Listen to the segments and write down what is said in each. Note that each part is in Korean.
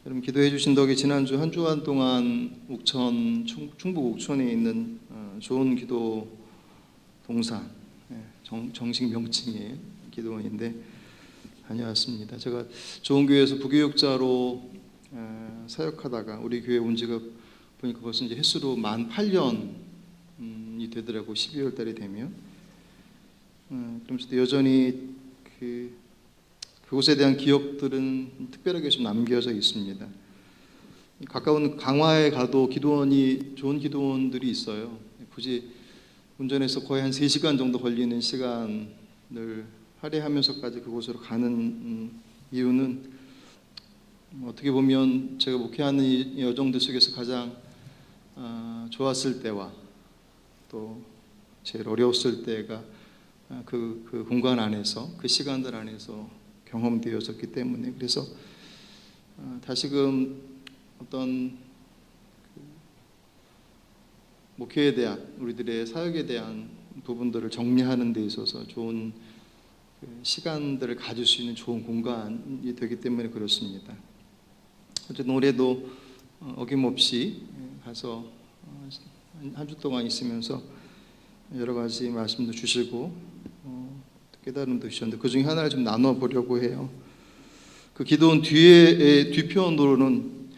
여러분 기도해 주신 덕에 지난주 한 주간 동안 충북 옥천에 있는 좋은 기도 동산, 정식 명칭이에요. 기도원인데 다녀왔습니다. 제가 좋은 교회에서 부교육자로 사역하다가 우리 교회 온 지가 보니까 벌써 이제 횟수로 만 8년이 되더라고. 12월 달이 되면. 그러면서도 여전히 그곳에 대한 기억들은 특별하게 좀 남겨져 있습니다. 가까운 강화에 가도 좋은 기도원들이 있어요. 굳이 운전해서 거의 한 3시간 정도 걸리는 시간을 할애하면서까지 그곳으로 가는 이유는 어떻게 보면 제가 목회하는 여정들 속에서 가장 좋았을 때와 또 제일 어려웠을 때가 그 공간 안에서, 그 시간들 안에서 경험되었었기 때문에, 그래서 다시금 어떤 목회에 대한, 우리들의 사역에 대한 부분들을 정리하는 데 있어서 좋은 시간들을 가질 수 있는 좋은 공간이 되기 때문에 그렇습니다. 어쨌든 올해도 어김없이 가서 한 주 동안 있으면서 여러 가지 말씀도 주시고 깨달음도 주셨는데, 그 중에 하나를 좀 나눠보려고 해요. 그 기도원 뒤편으로는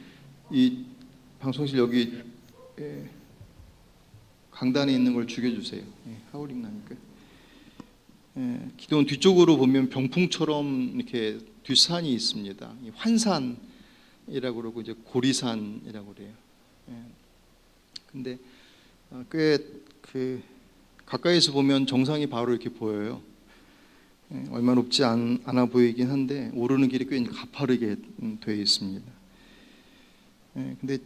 이 방송실 여기 강단에 있는 걸 죽여주세요. 하울링 나니까. 기도원 뒤쪽으로 보면 병풍처럼 이렇게 뒷산이 있습니다. 환산이라고 그러고 이제 고리산이라고 그래요. 근데 꽤 가까이서 보면 정상이 바로 이렇게 보여요. 얼마 높지 않아 보이긴 한데 오르는 길이 꽤 가파르게 되어 있습니다. 근데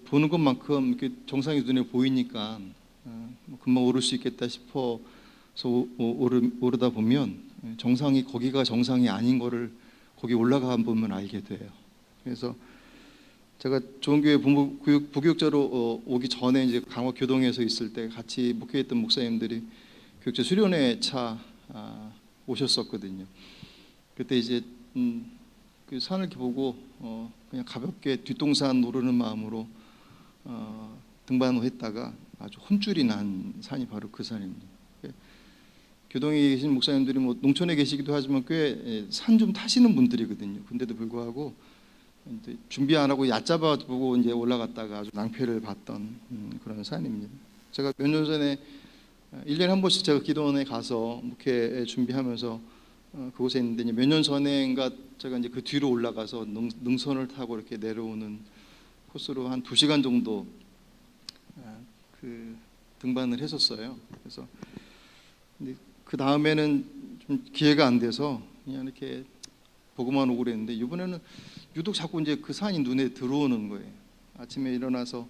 보는 것만큼 정상이 눈에 보이니까 금방 오를 수 있겠다 싶어서 오르다 보면 정상이, 거기가 정상이 아닌 거를 거기 올라가 보면 알게 돼요. 그래서 제가 좋은교회 부교육자로 오기 전에 이제 강화 교동에서 있을 때 같이 목회했던 목사님들이 교육자 수련회 차 오셨었거든요. 그때 이제 그 산을 이렇게 보고 그냥 가볍게 뒷동산 오르는 마음으로 등반을 했다가 아주 혼쭐이 난 산이 바로 그 산입니다. 교동에 계신 목사님들이 뭐 농촌에 계시기도 하지만 꽤 산 좀 타시는 분들이거든요. 근데도 불구하고 준비 안 하고 얕잡아 보고 이제 올라갔다가 아주 낭패를 봤던 그런 산입니다. 제가 몇 년 전에 1년에 한 번씩 제가 기도원에 가서 목회 준비하면서 그곳에 있는데, 몇 년 전에인가 제가 이제 그 뒤로 올라가서 능선을 타고 이렇게 내려오는 코스로 한 2시간 정도 등반을 했었어요. 그래서 근데 그 다음에는 좀 기회가 안 돼서 그냥 이렇게 보고만 오고 그랬는데, 이번에는 유독 자꾸 이제 그 산이 눈에 들어오는 거예요. 아침에 일어나서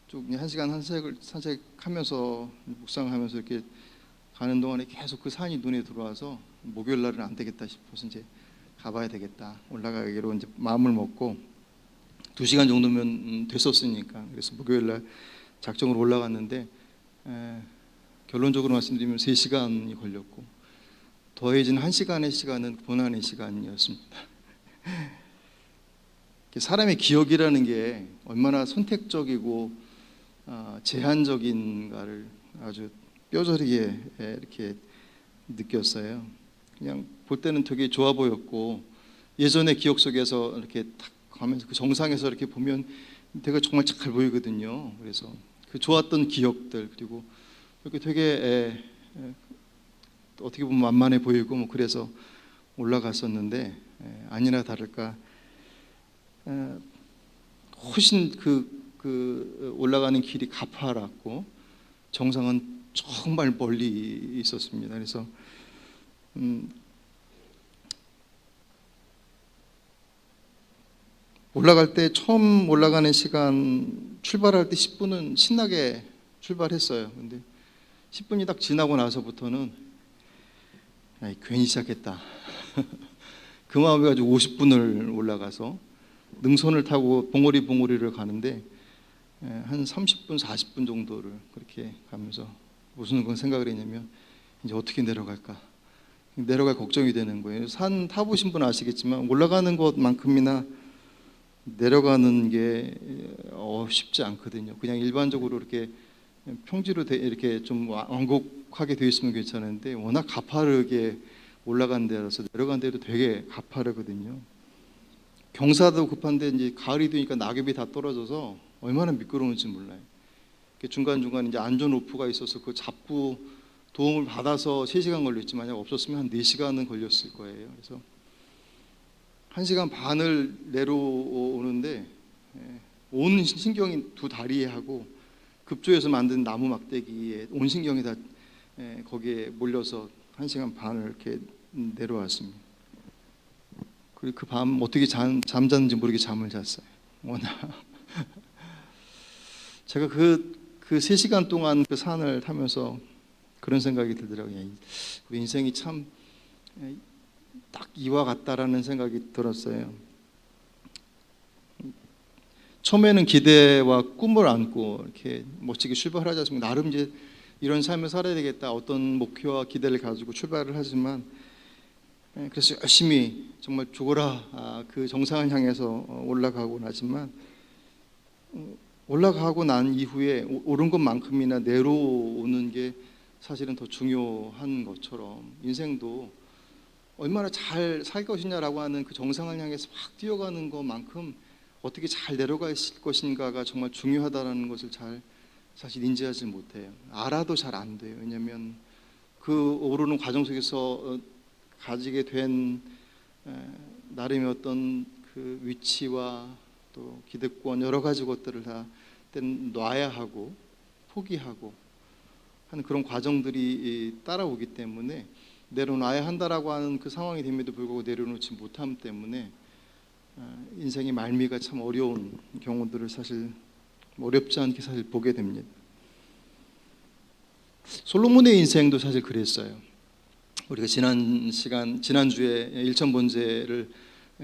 쭉 1시간 산책하면서 묵상하면서 이렇게 가는 동안에 계속 그 산이 눈에 들어와서 목요일 날은 안 되겠다 싶어서 이제 가봐야 되겠다, 올라가기로 이제 마음을 먹고 2시간 정도면 됐었으니까, 그래서 목요일 날 작정으로 올라갔는데 결론적으로 말씀드리면 3시간이 걸렸고, 더해진 1시간의 시간은 고난의 시간이었습니다. 사람의 기억이라는 게 얼마나 선택적이고 제한적인가를 아주 뼈저리게 이렇게 느꼈어요. 그냥 볼 때는 되게 좋아 보였고, 예전의 기억 속에서 이렇게 탁 가면서 그 정상에서 이렇게 보면 되게 정말 잘 보이거든요. 그래서 그 좋았던 기억들, 그리고 이렇게 되게 어떻게 보면 만만해 보이고 뭐 그래서 올라갔었는데, 아니나 다를까 훨씬 올라가는 길이 가파랐고 정상은 정말 멀리 있었습니다. 그래서 올라갈 때 처음 올라가는 시간, 출발할 때 10분은 신나게 출발했어요. 근데 10분이 딱 지나고 나서부터는 괜히 시작했다 그 마음에 가지고 50분을 올라가서 능선을 타고 봉우리를 가는데 한 30분, 40분 정도를 그렇게 가면서 무슨 생각을 했냐면, 이제 어떻게 내려갈까, 내려갈 걱정이 되는 거예요. 산 타보신 분 아시겠지만 올라가는 것만큼이나 내려가는 게 쉽지 않거든요. 그냥 일반적으로 이렇게 평지로 이렇게 좀 완곡하게 되어 있으면 괜찮은데 워낙 가파르게 올라간 데라서 내려간 데도 되게 가파르거든요. 경사도 급한데 이제 가을이 되니까 낙엽이 다 떨어져서 얼마나 미끄러운지 몰라요. 중간중간 이제 안전 로프가 있어서 그 잡고 도움을 받아서 3시간 걸렸지 만약 없었으면 한 4시간은 걸렸을 거예요. 그래서 1시간 반을 내려오는데 온 신경이 두 다리에 하고 급조해서 만든 나무 막대기에 온 신경이 다 거기에 몰려서 1시간 반을 이렇게 내려왔습니다. 그리고 그 밤 어떻게 잠잤는지 모르게 잠을 잤어요. 워낙 제가 그 3시간 동안 그 산을 타면서 그런 생각이 들더라고요. 우리 인생이 참 딱 이와 같다라는 생각이 들었어요. 처음에는 기대와 꿈을 안고 이렇게 멋지게 출발하지 않습니까? 나름 이제 이런 삶을 살아야 되겠다 어떤 목표와 기대를 가지고 출발을 하지만 그래서 열심히 정말 죽어라 그 정상을 향해서 올라가고 나지만 올라가고 난 이후에 오른 것만큼이나 내려오는 게 사실은 더 중요한 것처럼 인생도 얼마나 잘 살 것이냐라고 하는 그 정상을 향해서 막 뛰어가는 것만큼 어떻게 잘 내려갈 것인가가 정말 중요하다는 것을 잘 사실 인지하지 못해요. 알아도 잘 안 돼요. 왜냐하면 그 오르는 과정 속에서 가지게 된 나름의 어떤 그 위치와 또 기득권 여러 가지 것들을 다 놔야 하고 포기하고 하는 그런 과정들이 따라오기 때문에 내려놔야 한다라고 하는 그 상황이 됨에도 불구하고 내려놓지 못함 때문에 인생의 말미가 참 어려운 경우들을 사실 어렵지 않게 사실 보게 됩니다. 솔로몬의 인생도 사실 그랬어요. 우리가 지난주에 일천번제를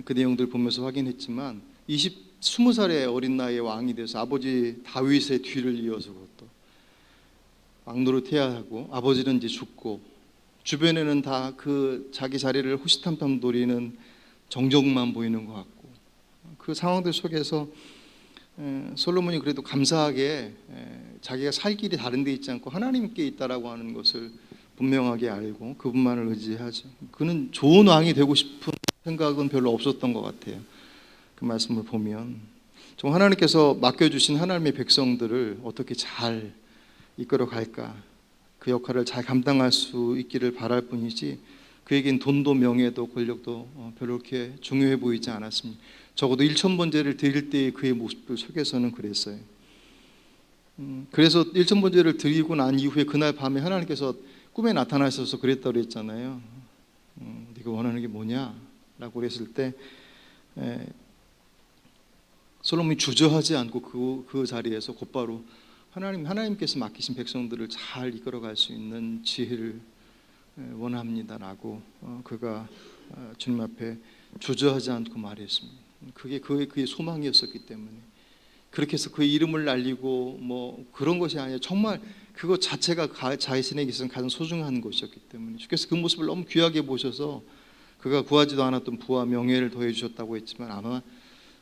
그 내용들 보면서 확인했지만 20살의 어린 나이에 왕이 돼서 아버지 다윗의 뒤를 이어서 또 왕노릇해야 하고 아버지는 이제 죽고 주변에는 다 그 자기 자리를 호시탐탐 노리는 정적만 보이는 것 같고 그 상황들 속에서 솔로몬이 그래도 감사하게 자기가 살 길이 다른 데 있지 않고 하나님께 있다라고 하는 것을 분명하게 알고 그분만을 의지하죠. 그는 좋은 왕이 되고 싶은 생각은 별로 없었던 것 같아요. 그 말씀을 보면 좀 하나님께서 맡겨주신 하나님의 백성들을 어떻게 잘 이끌어 갈까 그 역할을 잘 감당할 수 있기를 바랄 뿐이지 그에겐 돈도 명예도 권력도 별로 그렇게 중요해 보이지 않았습니다. 적어도 1000번제를 드릴 때의 그의 모습들 속에서는 그랬어요. 그래서 1000번제를 드리고 난 이후에 그날 밤에 하나님께서 꿈에 나타나셔서 그랬다고 그랬잖아요. 네가 원하는 게 뭐냐? 라고 그랬을 때 솔로몬이 주저하지 않고 그 자리에서 곧바로 하나님께서 맡기신 백성들을 잘 이끌어갈 수 있는 지혜를 원합니다라고 그가 주님 앞에 주저하지 않고 말했습니다. 그게 그의 소망이었었기 때문에 그렇게 해서 그의 이름을 날리고 뭐 그런 것이 아니라 정말 그것 자체가 자신에게 있어서 가장 소중한 것이었기 때문에 주께서 그 모습을 너무 귀하게 보셔서 그가 구하지도 않았던 부와 명예를 더해 주셨다고 했지만 아마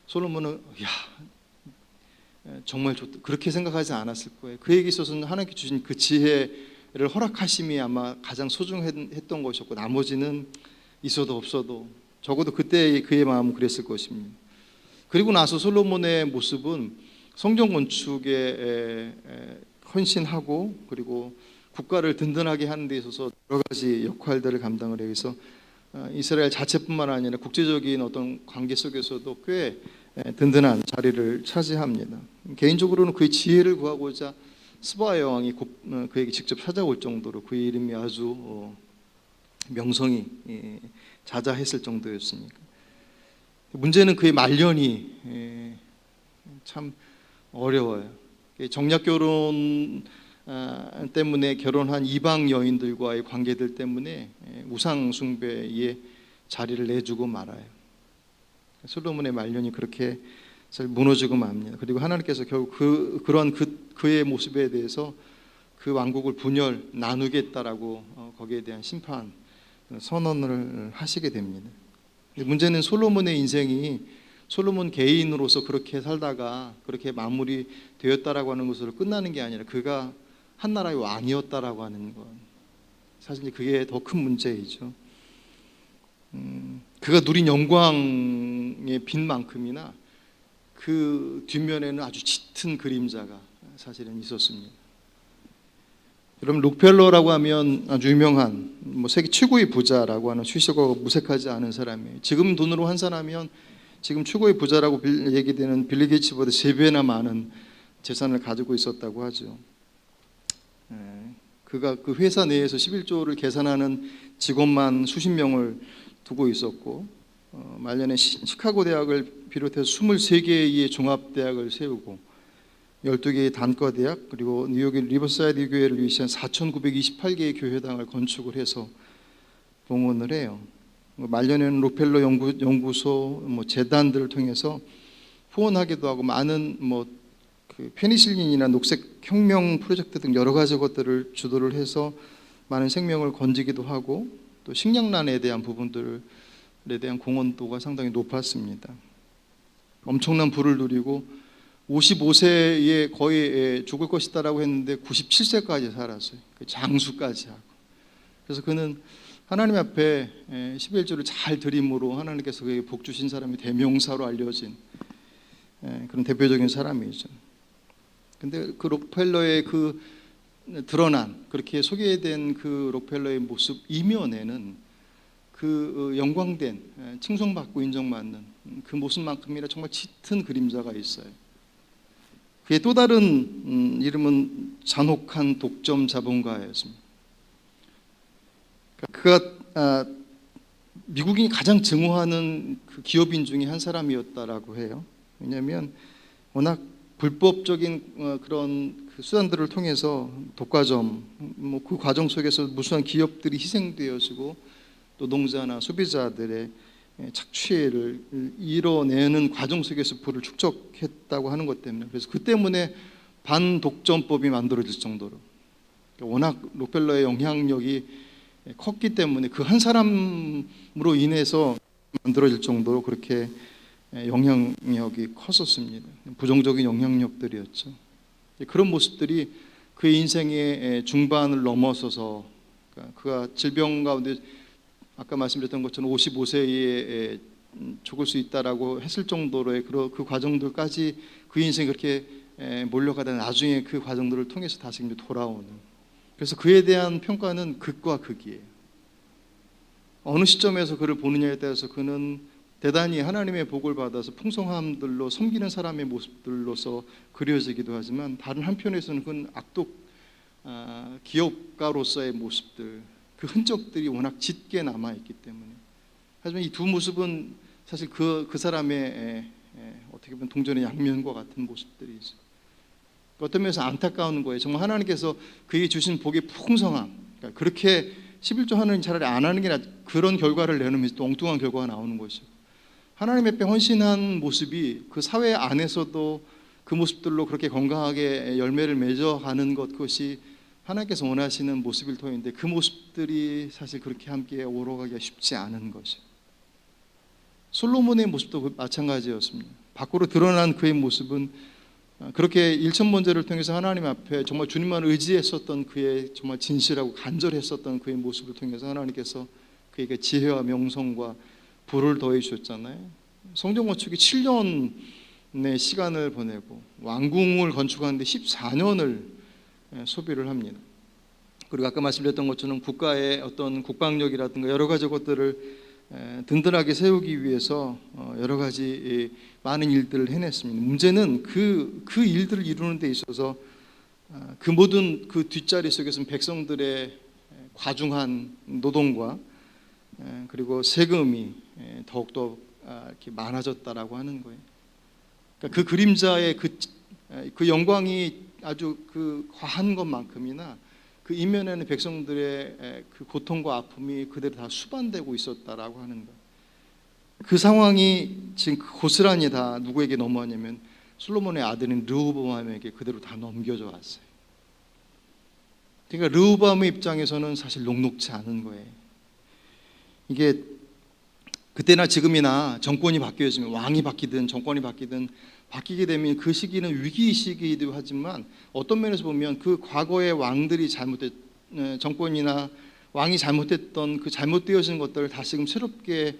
솔로몬은 정말 좋다 그렇게 생각하지 않았을 거예요. 그에게 있어서는 하나님께 주신 그 지혜를 허락하심이 아마 가장 소중했던 것이었고 나머지는 있어도 없어도 적어도 그때 그의 마음은 그랬을 것입니다. 그리고 나서 솔로몬의 모습은 성전 건축에 헌신하고 그리고 국가를 든든하게 하는 데 있어서 여러 가지 역할들을 감당을 해서 이스라엘 자체뿐만 아니라 국제적인 어떤 관계 속에서도 꽤 든든한 자리를 차지합니다. 개인적으로는 그의 지혜를 구하고자 스바 여왕이 그에게 직접 찾아올 정도로 그의 이름이 아주 명성이 자자했을 정도였으니까. 문제는 그의 말년이 참 어려워요. 정략 결혼 때문에 결혼한 이방 여인들과의 관계들 때문에 우상 숭배에 자리를 내주고 말아요. 솔로몬의 말년이 그렇게 무너지고 맙니다. 그리고 하나님께서 결국 그러한 그의 모습에 대해서 그 왕국을 분열 나누겠다라고 거기에 대한 심판 선언을 하시게 됩니다. 문제는 솔로몬의 인생이 솔로몬 개인으로서 그렇게 살다가 그렇게 마무리되었다라고 하는 것으로 끝나는 게 아니라 그가 한 나라의 왕이었다라고 하는 것, 사실 그게 더 큰 문제이죠. 그가 누린 영광의 빛만큼이나 그 뒷면에는 아주 짙은 그림자가 사실은 있었습니다. 여러분, 록펠러라고 하면 아주 유명한 세계 최고의 부자라고 하는 수식어가 무색하지 않은 사람이에요. 지금 돈으로 환산하면 지금 최고의 부자라고 얘기되는 빌리 게이츠보다 3배나 많은 재산을 가지고 있었다고 하죠. 그가 그 회사 내에서 11조를 계산하는 직원만 수십 명을 두고 있었고, 말년에 시카고 대학을 비롯해서 23개의 종합대학을 세우고 12개의 단과대학, 그리고 뉴욕의 리버사이드 교회를 위시한 4,928개의 교회당을 건축을 해서 봉헌을 해요. 말년에는 록펠러 연구소, 재단들을 통해서 후원하기도 하고 많은 그 페니실린이나 녹색 혁명 프로젝트 등 여러 가지 것들을 주도를 해서 많은 생명을 건지기도 하고, 또 식량난에 대한 부분들에 대한 공헌도가 상당히 높았습니다. 엄청난 부를 누리고 55세에 거의 죽을 것이다라고 했는데 97세까지 살았어요. 장수까지 하고. 그래서 그는 하나님 앞에 11조를 잘 드림으로 하나님께서 그에게 복 주신 사람이 대명사로 알려진 그런 대표적인 사람이죠. 근데 그 록펠러의 그 드러난, 그렇게 소개된 그 록펠러의 모습 이면에는 그 영광된, 칭송받고 인정받는 그 모습만큼이나 정말 짙은 그림자가 있어요. 그의 또 다른 이름은 잔혹한 독점 자본가였습니다. 그가 미국인이 가장 증오하는 그 기업인 중에 한 사람이었다라고 해요. 왜냐하면 워낙 불법적인 그런 그 수단들을 통해서 독과점, 그 과정 속에서 무수한 기업들이 희생되어지고 노동자나 소비자들의 착취를 이뤄내는 과정 속에서 부를 축적했다고 하는 것 때문에, 그래서 그 때문에 반독점법이 만들어질 정도로, 워낙 록펠러의 영향력이 컸기 때문에 그 한 사람으로 인해서 만들어질 정도로 그렇게 영향력이 컸었습니다. 부정적인 영향력들이었죠. 그런 모습들이 그의 인생의 중반을 넘어서서, 그가 질병 가운데 아까 말씀드렸던 것처럼 55세에 죽을 수 있다라고 했을 정도로의 그 과정들까지 그 인생이 그렇게 몰려가다 나중에 그 과정들을 통해서 다시 돌아오는, 그래서 그에 대한 평가는 극과 극이에요. 어느 시점에서 그를 보느냐에 따라서 그는 대단히 하나님의 복을 받아서 풍성함들로 섬기는 사람의 모습들로서 그려지기도 하지만, 다른 한편에서는 그는 악독 기업가로서의 모습들, 그 흔적들이 워낙 짙게 남아있기 때문에, 하지만 이 두 모습은 사실 그 사람의 어떻게 보면 동전의 양면과 같은 모습들이 있어요. 어떤 면에서 안타까운 거예요. 정말 하나님께서 그에게 주신 복의 풍성함, 그러니까 그렇게 11조 하는 차라리 안 하는 게 그런 결과를 내놓으면서 또 엉뚱한 결과가 나오는 것이고, 하나님 앞에 헌신한 모습이 그 사회 안에서도 그 모습들로 그렇게 건강하게 열매를 맺어가는 것, 그것이 하나님께서 원하시는 모습일 터인데, 그 모습들이 사실 그렇게 함께 오러가기가 쉽지 않은 것이에요. 솔로몬의 모습도 마찬가지였습니다. 밖으로 드러난 그의 모습은 그렇게 일천번제를 통해서 하나님 앞에 정말 주님만 의지했었던 그의 정말 진실하고 간절했었던 그의 모습을 통해서 하나님께서 그에게 지혜와 명성과 부를 더해 주셨잖아요. 성전 건축이 7년의 시간을 보내고 왕궁을 건축하는데 14년을 소비를 합니다. 그리고 아까 말씀드렸던 것처럼 국가의 어떤 국방력이라든가 여러 가지 것들을 든든하게 세우기 위해서 여러 가지 많은 일들을 해냈습니다. 문제는 그 일들을 이루는 데 있어서 그 모든 그 뒷자리 속에서는 백성들의 과중한 노동과 그리고 세금이 더욱더 이렇게 많아졌다라고 하는 거예요. 그러니까 그 그림자의 그 영광이 아주 그 과한 것만큼이나 그 이면에는 백성들의 그 고통과 아픔이 그대로 다 수반되고 있었다라고 하는 것. 그 상황이 지금 고스란히 다 누구에게 넘어왔냐면 솔로몬의 아들인 르호보암에게 그대로 다 넘겨져 왔어요. 그러니까 르호보암의 입장에서는 사실 녹록지 않은 거예요. 이게 그때나 지금이나 정권이 바뀌어지면, 왕이 바뀌든 정권이 바뀌든 바뀌게 되면 그 시기는 위기 시기이기도 하지만 어떤 면에서 보면 그 과거의 왕들이 정권이나 왕이 잘못했던 그 잘못되어진 것들을 다시금 새롭게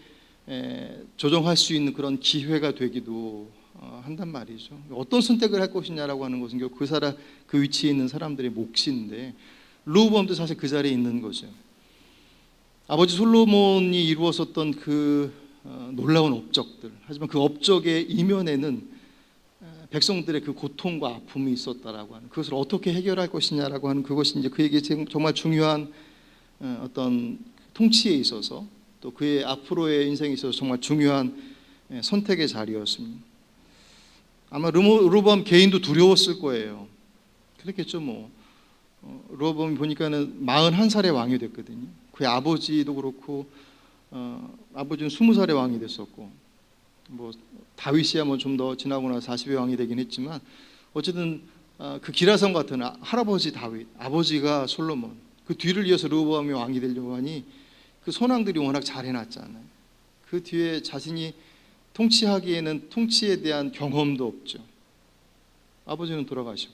조정할 수 있는 그런 기회가 되기도 한단 말이죠. 어떤 선택을 할 것이냐라고 하는 것은 결국 그 위치에 있는 사람들의 몫인데, 르호보암도 사실 그 자리에 있는 거죠. 아버지 솔로몬이 이루었었던 그 놀라운 업적들, 하지만 그 업적의 이면에는 백성들의 그 고통과 아픔이 있었다라고 하는, 그것을 어떻게 해결할 것이냐라고 하는, 그것이 이제 그에게 정말 중요한 어떤 통치에 있어서, 또 그의 앞으로의 인생에 있어서 정말 중요한 선택의 자리였습니다. 아마 르호보암 개인도 두려웠을 거예요. 그렇겠죠. 르호보암이 보니까는 41살의 왕이 됐거든요. 그의 아버지도 그렇고, 아버지는 20살의 왕이 됐었고, 다윗이야 좀 더 지나고 나서 40의 왕이 되긴 했지만, 어쨌든 그 기라성 같은 할아버지 다윗, 아버지가 솔로몬, 그 뒤를 이어서 르호보암이 왕이 되려고 하니 그 선왕들이 워낙 잘 해놨잖아요. 그 뒤에 자신이 통치하기에는 통치에 대한 경험도 없죠. 아버지는 돌아가시고,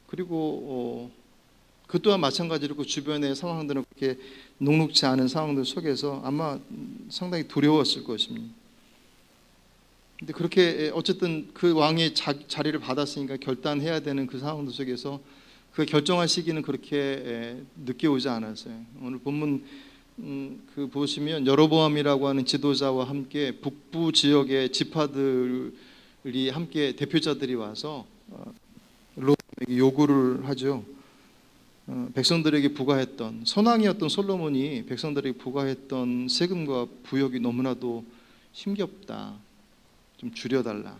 그리고 그 또한 마찬가지로 그 주변의 상황들은 그렇게 녹록지 않은 상황들 속에서 아마 상당히 두려웠을 것입니다. 근데 그렇게 어쨌든 그 왕의 자리를 받았으니까 결단해야 되는 그 상황들 속에서 그 결정할 시기는 그렇게 늦게 오지 않았어요. 오늘 본문 그 보시면 여로보암이라고 하는 지도자와 함께 북부 지역의 지파들이 함께 대표자들이 와서 르호보암에게 요구를 하죠. 백성들에게 부과했던, 선왕이었던 솔로몬이 백성들에게 부과했던 세금과 부역이 너무나도 힘겹다. 좀 줄여달라.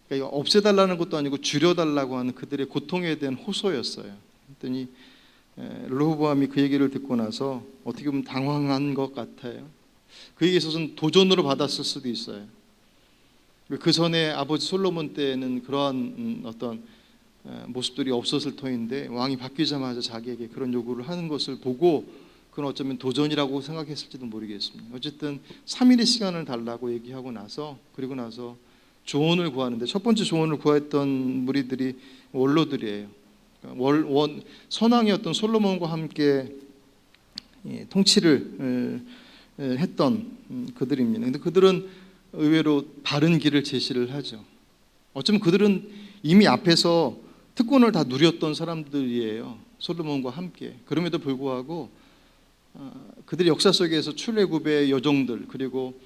그러니까 없애달라는 것도 아니고 줄여달라고 하는 그들의 고통에 대한 호소였어요. 그랬더니 르호보암이 그 얘기를 듣고 나서 어떻게 보면 당황한 것 같아요. 그에게 있어서는 도전으로 받았을 수도 있어요. 그 전에 아버지 솔로몬 때는 그러한 어떤 모습들이 없었을 터인데, 왕이 바뀌자마자 자기에게 그런 요구를 하는 것을 보고 그건 어쩌면 도전이라고 생각했을지도 모르겠습니다. 어쨌든 3일의 시간을 달라고 얘기하고 나서, 그리고 나서 조언을 구하는데, 첫 번째 조언을 구했던 무리들이 원로들이에요. 선왕이었던 솔로몬과 함께 통치를 했던 그들입니다. 그런데 그들은 의외로 바른 길을 제시를 하죠. 어쩌면 그들은 이미 앞에서 특권을 다 누렸던 사람들이에요. 솔로몬과 함께. 그럼에도 불구하고 그들의 역사 속에서 출애굽의 여종들, 그리고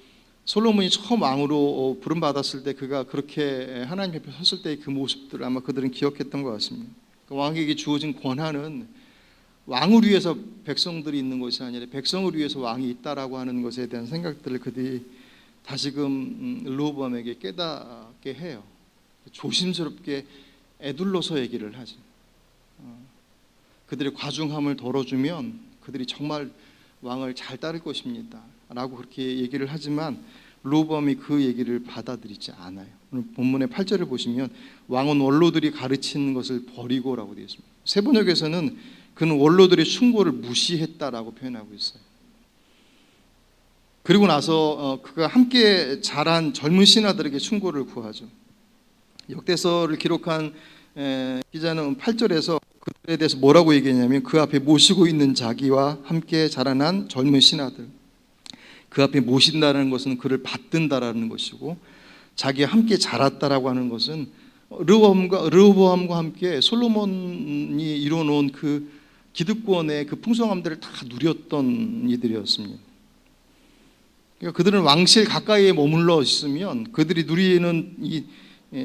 솔로몬이 처음 왕으로 부름받았을 때 그가 그렇게 하나님 앞에 섰을 때의 그 모습들을 아마 그들은 기억했던 것 같습니다. 왕에게 주어진 권한은 왕을 위해서 백성들이 있는 것이 아니라 백성을 위해서 왕이 있다라고 하는 것에 대한 생각들을 그들이 다시금 르호보암에게 깨닫게 해요. 조심스럽게 애둘러서 얘기를 하죠. 그들의 과중함을 덜어주면 그들이 정말 왕을 잘 따를 것입니다 라고 그렇게 얘기를 하지만, 르호보암이 그 얘기를 받아들이지 않아요. 오늘 본문의 8절을 보시면 왕은 원로들이 가르치는 것을 버리고 라고 되어 있습니다. 세번역에서는 그는 원로들의 충고를 무시했다라고 표현하고 있어요. 그리고 나서 그가 함께 자란 젊은 신하들에게 충고를 구하죠. 역대서를 기록한 기자는 8절에서 그들에 대해서 뭐라고 얘기했냐면, 그 앞에 모시고 있는 자기와 함께 자라난 젊은 신하들, 그 앞에 모신다는 것은 그를 받든다라는 것이고, 자기와 함께 자랐다라고 하는 것은 르호보암과 함께 솔로몬이 이뤄놓은 그 기득권의 그 풍성함들을 다 누렸던 이들이었습니다. 그러니까 그들은 왕실 가까이에 머물러 있으면 그들이 누리는 이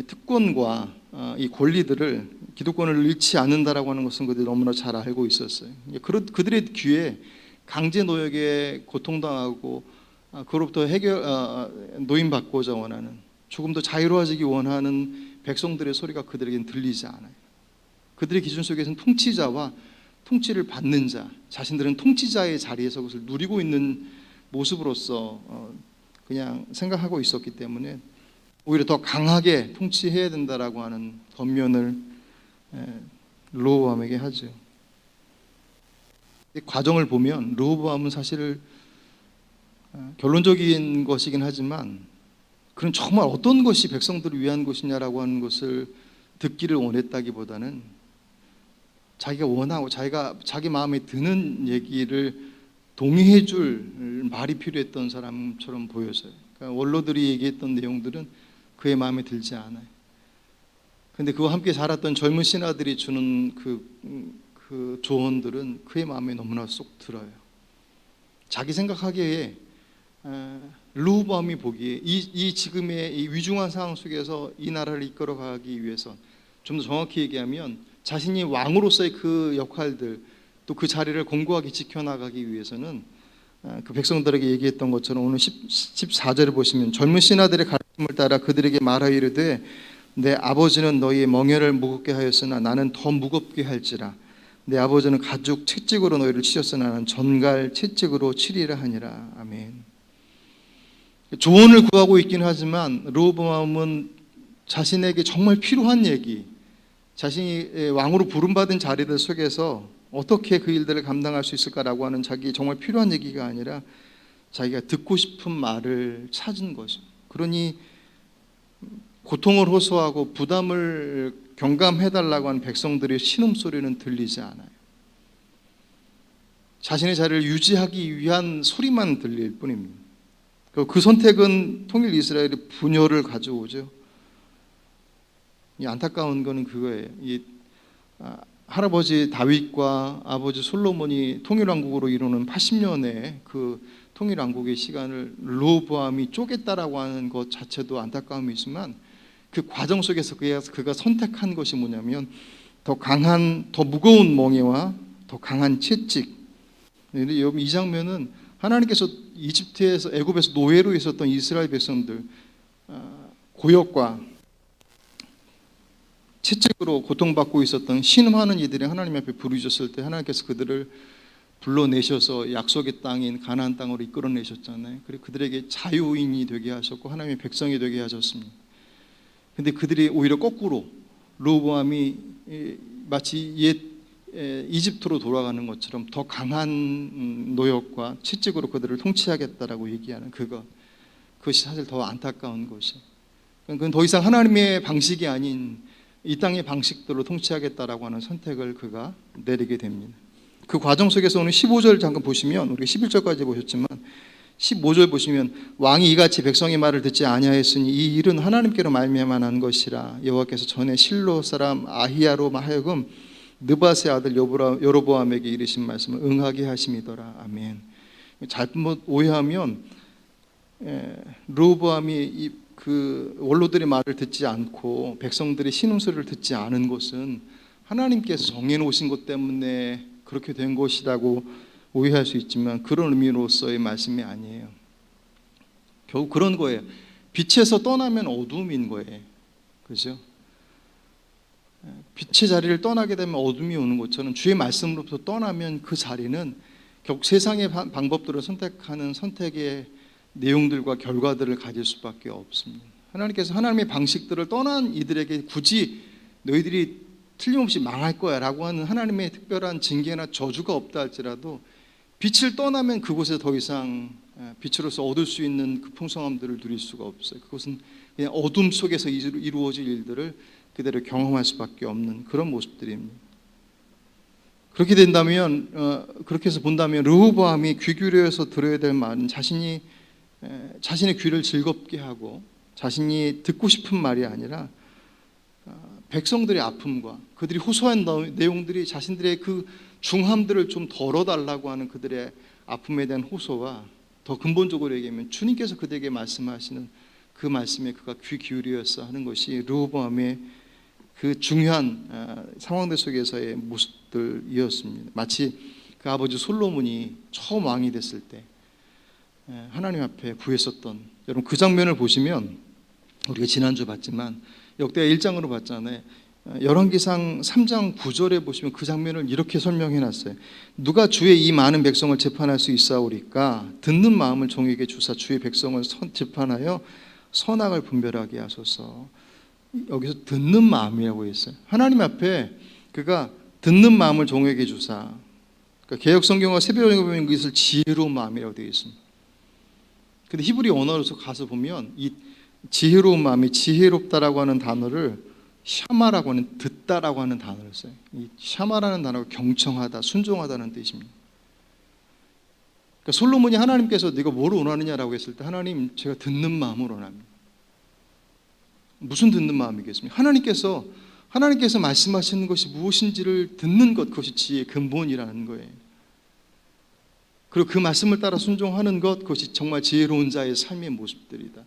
특권과 이 권리들을, 기득권을 잃지 않는다라고 하는 것은 그들이 너무나 잘 알고 있었어요. 그들의 귀에 강제 노역에 고통당하고 그로부터 노임받고자 원하는, 조금 더 자유로워지기 원하는 백성들의 소리가 그들에게는 들리지 않아요. 그들의 기준 속에서는 통치자와 통치를 받는 자, 자신들은 통치자의 자리에서 그것을 누리고 있는 모습으로서 그냥 생각하고 있었기 때문에 오히려 더 강하게 통치해야 된다라고 하는 권면을 르호보암에게 하죠. 이 과정을 보면 르호보암은 사실 결론적인 것이긴 하지만 그런 정말 어떤 것이 백성들을 위한 것이냐라고 하는 것을 듣기를 원했다기보다는 자기가 원하고 자기 마음에 드는 얘기를 동의해 줄 말이 필요했던 사람처럼 보여서요. 그러니까 원로들이 얘기했던 내용들은 그의 마음에 들지 않아요. 근데 그와 함께 자랐던 젊은 신하들이 주는 그 조언들은 그의 마음에 너무나 쏙 들어요. 자기 생각하기에 르호보암이 보기에 이 지금의 이 위중한 상황 속에서 이 나라를 이끌어가기 위해서, 좀 더 정확히 얘기하면 자신이 왕으로서의 그 역할들, 또 그 자리를 공고하게 지켜나가기 위해서는 그 백성들에게 얘기했던 것처럼 오늘 14절을 보시면 젊은 신하들의 가르침을 따라 그들에게 말하이르되 내 아버지는 너희의 멍에를 무겁게 하였으나 나는 더 무겁게 할지라. 내 아버지는 가죽 채찍으로 너희를 치셨으나 나는 전갈 채찍으로 치리라 하니라. 아멘. 조언을 구하고 있긴 하지만 르호보암은 자신에게 정말 필요한 얘기, 자신이 왕으로 부름받은 자리들 속에서 어떻게 그 일들을 감당할 수 있을까라고 하는 자기 정말 필요한 얘기가 아니라 자기가 듣고 싶은 말을 찾은 거죠. 그러니 고통을 호소하고 부담을 경감해달라고 하는 백성들의 신음소리는 들리지 않아요. 자신의 자리를 유지하기 위한 소리만 들릴 뿐입니다. 그 선택은 통일 이스라엘의 분열을 가져오죠. 이 안타까운 거는 그거예요. 할아버지 다윗과 아버지 솔로몬이 통일왕국으로 이루는 80년의 그 통일왕국의 시간을 르호보암이 쪼갰다라고 하는 것 자체도 안타까움이 있지만 그 과정 속에서 그가 선택한 것이 뭐냐면 더 강한, 더 무거운 멍에와 더 강한 채찍. 그런데 여러분, 이 장면은 하나님께서 이집트에서, 애굽에서 노예로 있었던 이스라엘 백성들, 고역과 채찍으로 고통받고 있었던 신음하는 이들이 하나님 앞에 부르셨을 때 하나님께서 그들을 불러내셔서 약속의 땅인 가나안 땅으로 이끌어내셨잖아요. 그리고 그들에게 자유인이 되게 하셨고 하나님의 백성이 되게 하셨습니다. 근데 그들이 오히려 거꾸로 르호보암이 마치 옛 이집트로 돌아가는 것처럼 더 강한 노역과 채찍으로 그들을 통치하겠다라고 얘기하는 그것이 사실 더 안타까운 것이에요. 그건 더 이상 하나님의 방식이 아닌 이 땅의 방식대로 통치하겠다라고 하는 선택을 그가 내리게 됩니다. 그 과정 속에서 오늘 15절 잠깐 보시면, 우리가 11절까지 보셨지만 15절 보시면 왕이 이같이 백성의 말을 듣지 아니하였으니 이 일은 하나님께로 말미암아 난 것이라. 여호와께서 전에 실로 사람 아히야로 하여금 느밧의 아들 여로보암에게 이르신 말씀을 응하게 하심이더라. 아멘. 잘못 오해하면 르호보암이 그 원로들의 말을 듣지 않고 백성들의 신음소리를 듣지 않은 것은 하나님께서 정해놓으신 것 때문에 그렇게 된 것이라고 오해할 수 있지만 그런 의미로서의 말씀이 아니에요. 결국 그런 거예요. 빛에서 떠나면 어둠인 거예요. 그렇죠? 빛의 자리를 떠나게 되면 어둠이 오는 것처럼 주의 말씀으로부터 떠나면 그 자리는 결국 세상의 방법들을 선택하는 선택의 내용들과 결과들을 가질 수밖에 없습니다. 하나님께서 하나님의 방식들을 떠난 이들에게 굳이 너희들이 틀림없이 망할 거야 라고 하는 하나님의 특별한 징계나 저주가 없다 할지라도 빛을 떠나면 그곳에 더 이상 빛으로서 얻을 수 있는 그 풍성함들을 누릴 수가 없어요. 그것은 그냥 어둠 속에서 이루어질 일들을 그대로 경험할 수밖에 없는 그런 모습들입니다. 그렇게 된다면, 그렇게 해서 본다면 르호보암이 귀 기울여서 들어야 될 말은 자신의 귀를 즐겁게 하고 자신이 듣고 싶은 말이 아니라 백성들의 아픔과 그들이 호소한 내용들이 자신들의 그 중함들을 좀 덜어달라고 하는 그들의 아픔에 대한 호소와 더 근본적으로 얘기하면 주님께서 그들에게 말씀하시는 그 말씀에 그가 귀 기울여서 하는 것이 르호보암의 그 중요한 상황들 속에서의 모습들이었습니다. 마치 그 아버지 솔로몬이 처음 왕이 됐을 때 하나님 앞에 구했었던, 여러분 그 장면을 보시면 우리가 지난주 봤지만 역대하 1장으로 봤잖아요. 열왕기상 3장 9절에 보시면 그 장면을 이렇게 설명해 놨어요. 누가 주의 이 많은 백성을 재판할 수 있사오리까? 듣는 마음을 종에게 주사 주의 백성을 재판하여 선악을 분별하게 하소서. 여기서 듣는 마음이라고 했어요. 하나님 앞에 그가 듣는 마음을 종에게 주사. 그러니까 개혁성경과 새벽에 보면 이것을 지혜로운 마음이라고 되어 있습니다. 근데 히브리 언어로서 가서 보면 이 지혜로운 마음이 지혜롭다라고 하는 단어를 샤마라고 하는 듣다라고 하는 단어를 써요. 이 샤마라는 단어가 경청하다, 순종하다는 뜻입니다. 그러니까 솔로몬이 하나님께서 네가 뭘 원하느냐라고 했을 때 하나님 제가 듣는 마음을 원합니다. 무슨 듣는 마음이겠습니까? 하나님께서 말씀하시는 것이 무엇인지를 듣는 것, 그것이 지혜의 근본이라는 거예요. 그리고 그 말씀을 따라 순종하는 것, 그것이 정말 지혜로운 자의 삶의 모습들이다.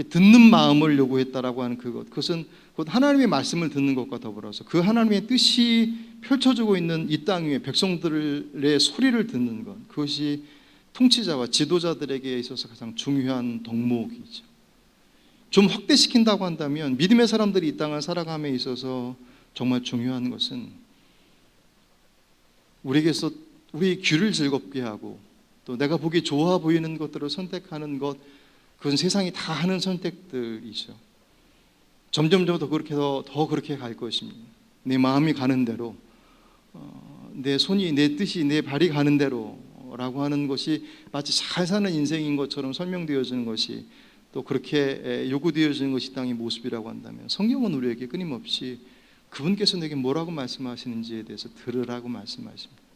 듣는 마음을 요구했다라고 하는 그것은 곧 하나님의 말씀을 듣는 것과 더불어서 그 하나님의 뜻이 펼쳐지고 있는 이 땅 위에 백성들의 소리를 듣는 것, 그것이 통치자와 지도자들에게 있어서 가장 중요한 덕목이죠. 좀 확대시킨다고 한다면 믿음의 사람들이 이 땅을 살아감에 있어서 정말 중요한 것은 우리에게서 우리 귀를 즐겁게 하고 또 내가 보기 좋아 보이는 것들을 선택하는 것, 그건 세상이 다 하는 선택들이죠. 점점 더 그렇게 갈 것입니다. 내 마음이 가는 대로, 내 손이, 내 뜻이, 내 발이 가는 대로라고 하는 것이 마치 잘 사는 인생인 것처럼 설명되어지는 것이 또 그렇게 요구되어지는 것이 땅의 모습이라고 한다면 성경은 우리에게 끊임없이 그분께서 내게 뭐라고 말씀하시는지에 대해서 들으라고 말씀하십니다.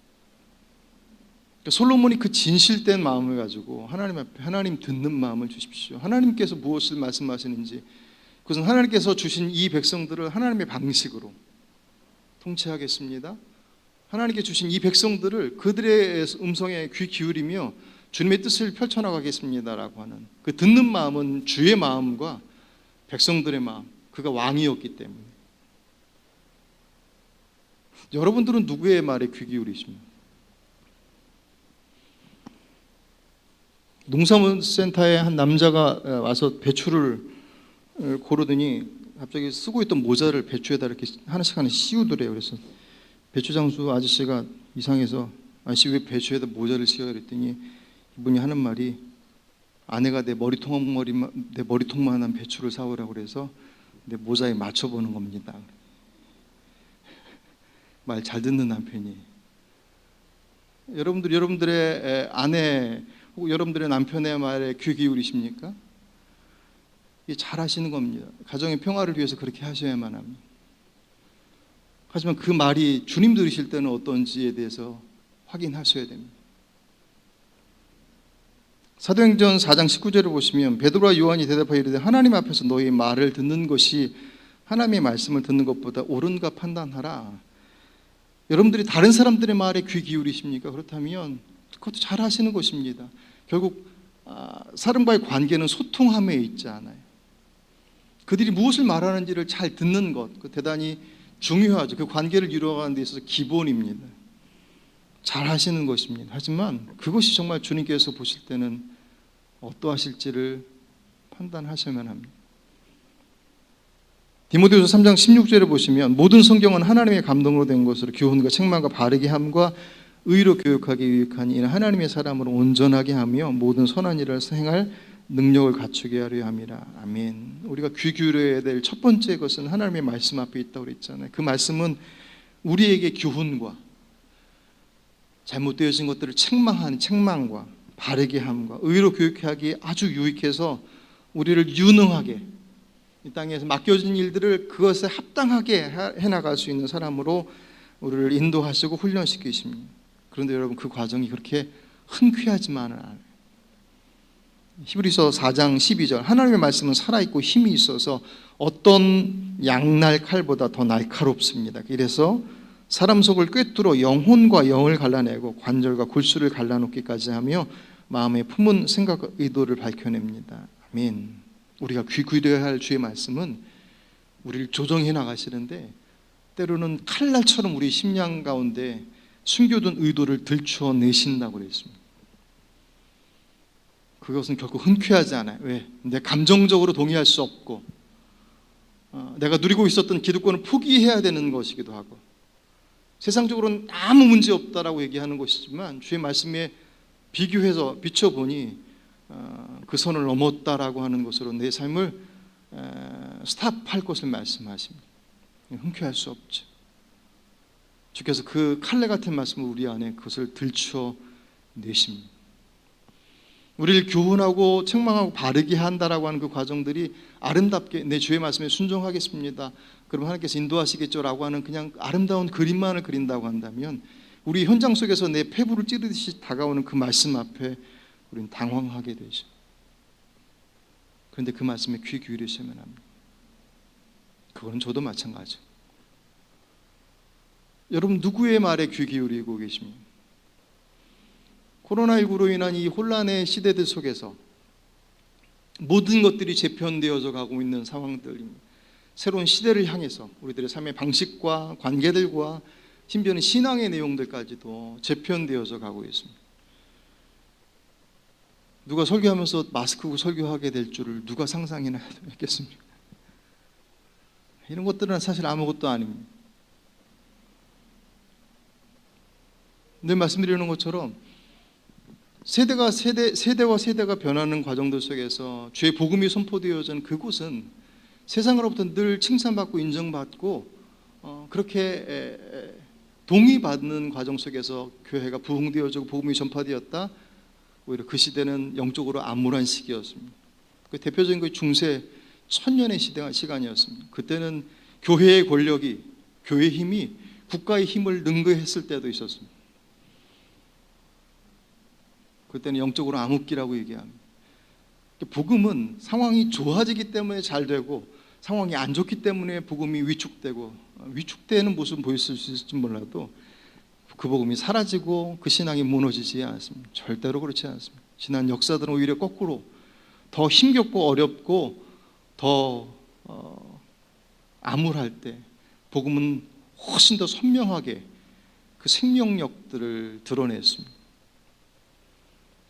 솔로몬이 그 진실된 마음을 가지고 하나님 앞에 하나님 듣는 마음을 주십시오. 하나님께서 무엇을 말씀하시는지, 그것은 하나님께서 주신 이 백성들을 하나님의 방식으로 통치하겠습니다. 하나님께 주신 이 백성들을 그들의 음성에 귀 기울이며 주님의 뜻을 펼쳐나가겠습니다라고 하는 그 듣는 마음은 주의 마음과 백성들의 마음, 그가 왕이었기 때문에. 여러분들은 누구의 말에 귀 기울이십니까? 농사센터에 한 남자가 와서 배추를 고르더니 갑자기 쓰고 있던 모자를 배추에다 이렇게 하나씩 씌우더래요. 그래서 배추 장수 아저씨가 이상해서 아저씨 왜 배추에다 모자를 씌워? 그랬더니 이분이 하는 말이 아내가 내 머리통만한 배추를 사오라고 그래서 내 모자에 맞춰보는 겁니다. 말 잘 듣는 남편이. 여러분들의 아내 혹은 여러분들의 남편의 말에 귀 기울이십니까? 이게 잘 하시는 겁니다. 가정의 평화를 위해서 그렇게 하셔야만 합니다. 하지만 그 말이 주님 들으실 때는 어떤지에 대해서 확인하셔야 됩니다. 사도행전 4장 19절을 보시면 베드로와 요한이 대답하여 이르되 하나님 앞에서 너희 말을 듣는 것이 하나님의 말씀을 듣는 것보다 옳은가 판단하라. 여러분들이 다른 사람들의 말에 귀 기울이십니까? 그렇다면 그것도 잘 하시는 것입니다. 결국 사람과의 관계는 소통함에 있지 않아요. 그들이 무엇을 말하는지를 잘 듣는 것, 그 대단히 중요하죠. 그 관계를 이루어가는 데 있어서 기본입니다. 잘 하시는 것입니다. 하지만 그것이 정말 주님께서 보실 때는 어떠하실지를 판단하셔야만 합니다. 디모데후서 3장 16절을 보시면 모든 성경은 하나님의 감동으로 된 것으로 교훈과 책망과 바르게 함과 의로 교육하기 유익하니 이는 하나님의 사람으로 온전하게 하며 모든 선한 일을 행할 능력을 갖추게 하려 함이라. 아멘. 우리가 귀 기울여야 될 첫 번째 것은 하나님의 말씀 앞에 있다고 그랬잖아요. 그 말씀은 우리에게 교훈과 잘못되어진 것들을 책망과 바르게 함과 의로 교육하기에 아주 유익해서 우리를 유능하게 이 땅에서 맡겨진 일들을 그것에 합당하게 해나갈 수 있는 사람으로 우리를 인도하시고 훈련시키십니다. 그런데 여러분 그 과정이 그렇게 흔쾌하지만은 않아요. 히브리서 4장 12절 하나님의 말씀은 살아있고 힘이 있어서 어떤 양날 칼보다 더 날카롭습니다. 이래서 사람 속을 꿰뚫어 영혼과 영을 갈라내고 관절과 골수를 갈라놓기까지 하며 마음의 품은 생각과 의도를 밝혀냅니다. 아멘. 우리가 귀 기울여야 할 주의 말씀은 우리를 조정해 나가시는데 때로는 칼날처럼 우리 심령 가운데 숨겨둔 의도를 들추어 내신다고 그랬습니다. 그것은 결코 흔쾌하지 않아요. 왜? 내 감정적으로 동의할 수 없고 내가 누리고 있었던 기득권을 포기해야 되는 것이기도 하고 세상적으로는 아무 문제 없다라고 얘기하는 것이지만 주의 말씀에 비교해서 비춰보니 그 선을 넘었다라고 하는 것으로 내 삶을 스탑할 것을 말씀하십니다. 흔쾌할 수 없죠. 주께서 그 칼날 같은 말씀을 우리 안에 그것을 들추어 내십니다. 우리를 교훈하고 책망하고 바르게 한다라고 하는 그 과정들이 아름답게 내 주의 말씀에 순종하겠습니다, 그럼 하나님께서 인도하시겠죠라고 하는 그냥 아름다운 그림만을 그린다고 한다면 우리 현장 속에서 내 폐부를 찌르듯이 다가오는 그 말씀 앞에 우리는 당황하게 되죠. 그런데 그 말씀에 귀 기울이셔야만 합니다. 그건 저도 마찬가지죠. 여러분 누구의 말에 귀 기울이고 계십니까? 코로나19로 인한 이 혼란의 시대들 속에서 모든 것들이 재편되어져 가고 있는 상황들입니다. 새로운 시대를 향해서 우리들의 삶의 방식과 관계들과 심지어는 신앙의 내용들까지도 재편되어져 가고 있습니다. 누가 설교하면서 마스크고 설교하게 될 줄을 누가 상상이나 했겠습니까? 이런 것들은 사실 아무것도 아닙니다. 늘 말씀드리는 것처럼 세대와 세대가 변하는 과정들 속에서 주의 복음이 선포되어진 그곳은 세상으로부터 늘 칭찬받고 인정받고 그렇게 동의받는 과정 속에서 교회가 부흥되어지고 복음이 전파되었다. 오히려 그 시대는 영적으로 암울한 시기였습니다. 그 대표적인 그 중세 천년의 시간이었습니다. 그때는 교회의 권력이, 교회의 힘이 국가의 힘을 능가했을 때도 있었습니다. 그때는 영적으로 암흑기라고 얘기합니다. 복음은 상황이 좋아지기 때문에 잘 되고 상황이 안 좋기 때문에 복음이 위축되고, 위축되는 모습은 보였을 수 있을지 몰라도 그 복음이 사라지고 그 신앙이 무너지지 않습니다. 절대로 그렇지 않습니다. 지난 역사들은 오히려 거꾸로 더 힘겹고 어렵고 더 암울할 때 복음은 훨씬 더 선명하게 그 생명력들을 드러냈습니다.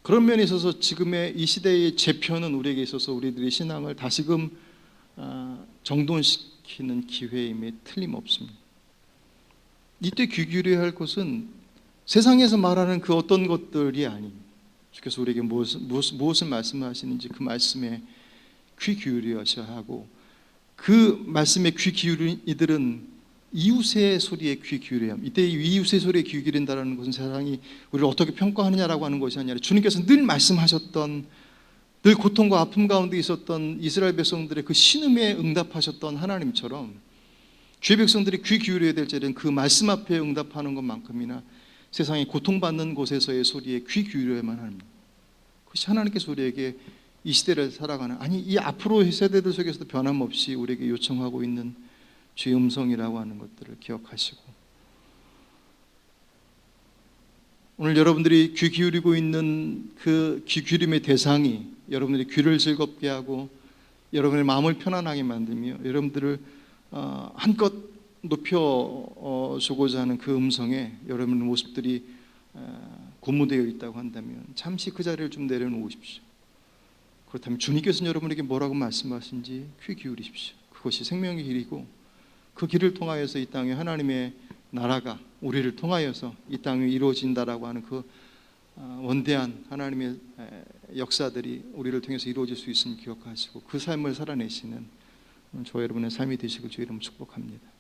그런 면에 있어서 지금의 이 시대의 재편은 우리에게 있어서 우리들의 신앙을 다시금 정돈시키는 기회임에 틀림없습니다. 이때 귀 기울여야 할 것은 세상에서 말하는 그 어떤 것들이 아닙니다. 주께서 우리에게 무엇을 말씀하시는지 그 말씀에 귀 기울여야 하고, 그 말씀에 귀 기울인 이들은 이웃의 소리에 귀 기울여야 합니다. 이때 이웃의 소리에 귀 기울인다는 것은 세상이 우리를 어떻게 평가하느냐라고 하는 것이 아니라 주님께서 늘 말씀하셨던, 늘 고통과 아픔 가운데 있었던 이스라엘 백성들의 그 신음에 응답하셨던 하나님처럼 주의 백성들이 귀 기울여야 될 때는 그 말씀 앞에 응답하는 것만큼이나 세상에 고통받는 곳에서의 소리에 귀 기울여야만 합니다. 그것이 하나님께서 우리에게 이 시대를 살아가는, 아니 이 앞으로의 세대들 속에서도 변함없이 우리에게 요청하고 있는 주의 음성이라고 하는 것들을 기억하시고, 오늘 여러분들이 귀 기울이고 있는 그 귀 기울임의 대상이 여러분들이 귀를 즐겁게 하고 여러분의 마음을 편안하게 만들며 여러분들을 한껏 높여주고자 하는 그 음성에 여러분의 모습들이 고무되어 있다고 한다면 잠시 그 자리를 좀 내려놓으십시오. 그렇다면 주님께서는 여러분에게 뭐라고 말씀하신지 귀 기울이십시오. 그것이 생명의 길이고 그 길을 통하여서 이 땅에 하나님의 나라가 우리를 통하여서 이 땅에 이루어진다라고 하는 그 원대한 하나님의 역사들이 우리를 통해서 이루어질 수 있음을 기억하시고 그 삶을 살아내시는 저와 여러분의 삶이 되시길 주의 이름으로 축복합니다.